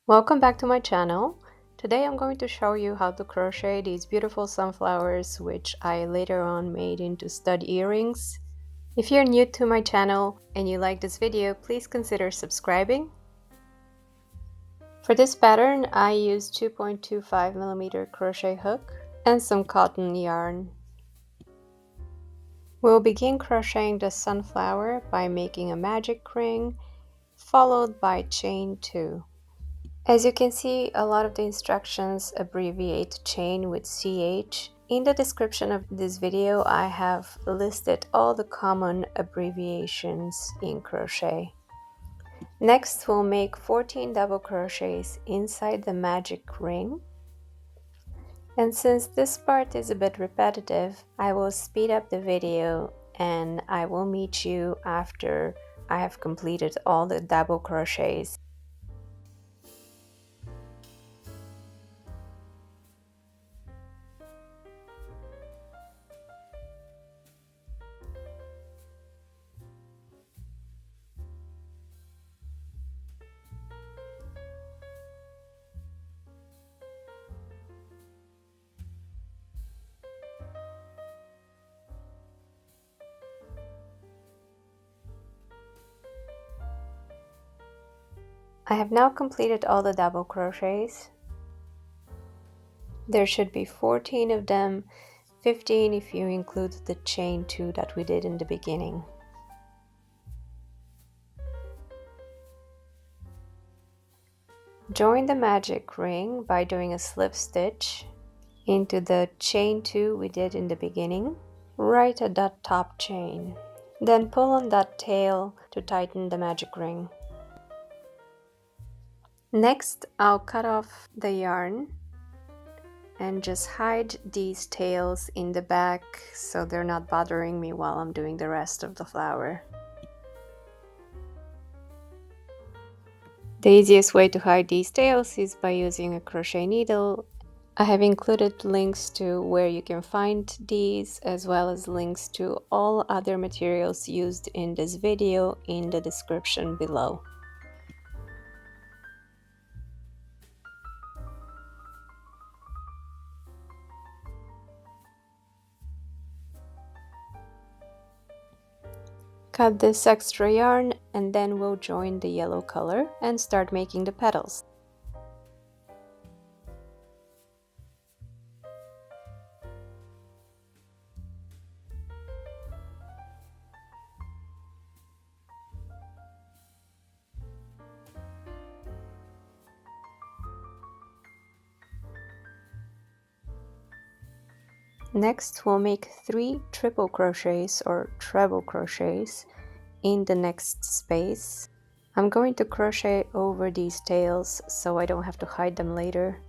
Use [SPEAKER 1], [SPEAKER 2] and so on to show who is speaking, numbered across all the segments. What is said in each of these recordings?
[SPEAKER 1] Welcome back to my channel. Today I'm going to show you how to crochet these beautiful sunflowers, which I later on made into stud earrings. If you're new to my channel and you like this video, please consider subscribing. For this pattern I used 2.25mm crochet hook and some cotton yarn. We'll begin crocheting the sunflower by making a magic ring followed by chain 2. As you can see, a lot of the instructions abbreviate chain with CH. In the description of this video, I have listed all the common abbreviations in crochet. Next, we'll make 14 double crochets inside the magic ring. And since this part is a bit repetitive, I will speed up the video and I will meet you after I have completed all the double crochets. I have now completed all the double crochets. There should be 14 of them, 15 if you include the chain 2 that we did in the beginning. Join the magic ring by doing a slip stitch into the chain 2 we did in the beginning, right at that top chain. Then pull on that tail to tighten the magic ring. Next, I'll cut off the yarn and just hide these tails in the back so they're not bothering me while I'm doing the rest of the flower. The easiest way to hide these tails is by using a crochet needle. I have included links to where you can find these, as well as links to all other materials used in this video in the description below. Cut this extra yarn and then we'll join the yellow color and start making the petals. Next, we'll make 3 triple crochets or treble crochets in the next space. I'm going to crochet over these tails so I don't have to hide them later.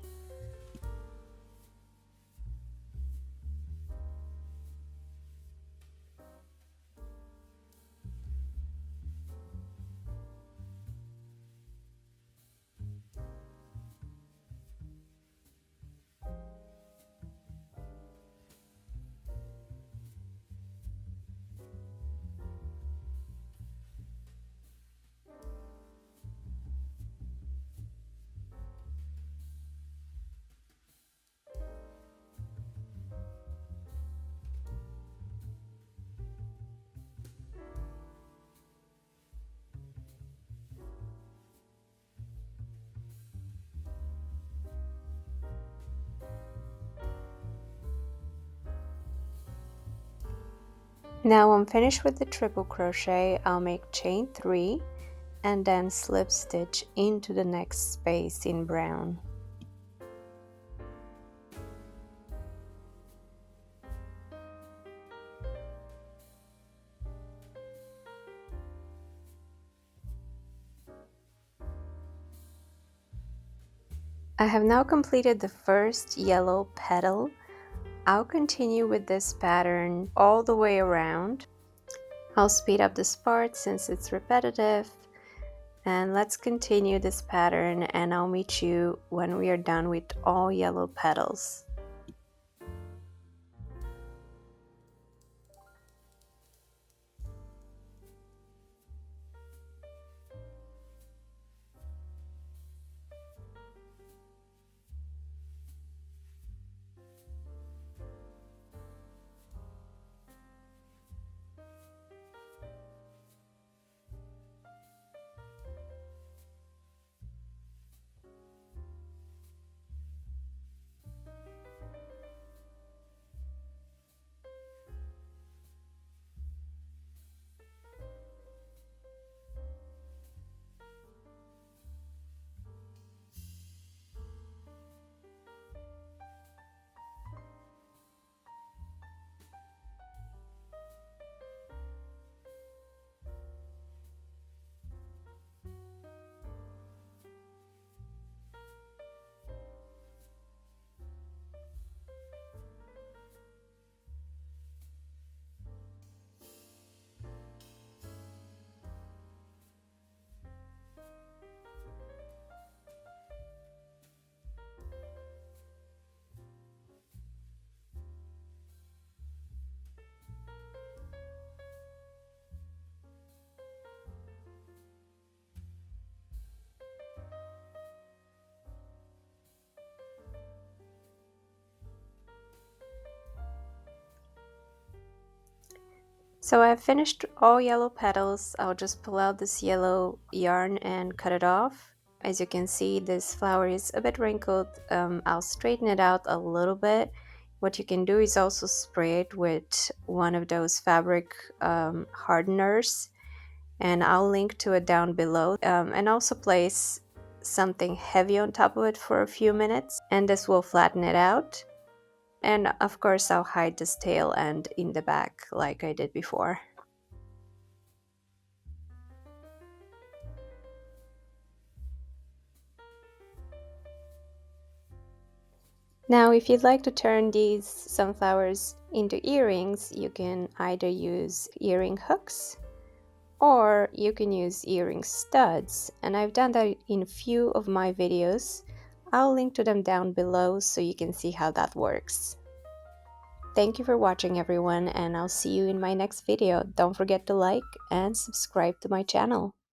[SPEAKER 1] Now I'm finished with the triple crochet. I'll make chain 3 and then slip stitch into the next space in brown. I have now completed the first yellow petal. I'll continue with this pattern all the way around. I'll speed up this part since it's repetitive. And let's continue this pattern and I'll meet you when we are done with all yellow petals. So I've finished all yellow petals. I'll just pull out this yellow yarn and cut it off. As you can see, this flower is a bit wrinkled. I'll straighten it out a little bit. What you can do is also spray it with one of those fabric hardeners, and I'll link to it down below, and also place something heavy on top of it for a few minutes, and this will flatten it out. And of course I'll hide this tail end in the back like I did before. Now if you'd like to turn these sunflowers into earrings, you can either use earring hooks or you can use earring studs, and I've done that in a few of my videos. I'll link to them down below so you can see how that works. Thank you for watching everyone, and I'll see you in my next video. Don't forget to like and subscribe to my channel.